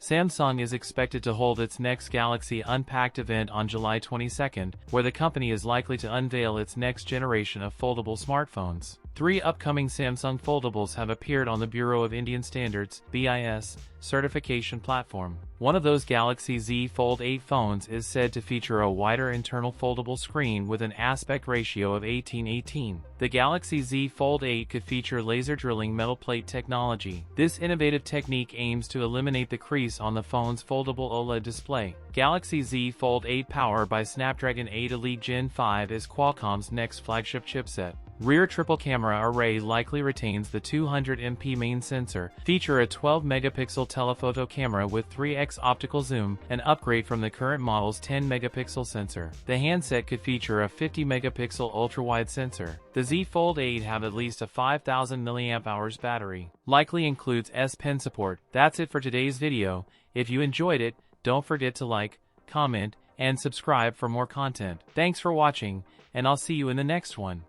Samsung is expected to hold its next Galaxy Unpacked event on July 22nd, where the company is likely to unveil its next generation of foldable smartphones. 3 upcoming Samsung foldables have appeared on the Bureau of Indian Standards (BIS) certification platform. One of those Galaxy Z Fold 8 phones is said to feature a wider internal foldable screen with an aspect ratio of 18:18. The Galaxy Z Fold 8 could feature laser drilling metal plate technology. This innovative technique aims to eliminate the crease on the phone's foldable OLED display. Galaxy Z Fold 8 powered by Snapdragon 8 Elite Gen 5 is Qualcomm's next flagship chipset. Rear triple camera array likely retains the 200MP main sensor, feature a 12-megapixel telephoto camera with 3x optical zoom, an upgrade from the current model's 10-megapixel sensor. The handset could feature a 50-megapixel ultra-wide sensor. The Z Fold 8 have at least a 5000 mAh battery. Likely includes S Pen support. That's it for today's video. If you enjoyed it, don't forget to like, comment, and subscribe for more content. Thanks for watching, and I'll see you in the next one.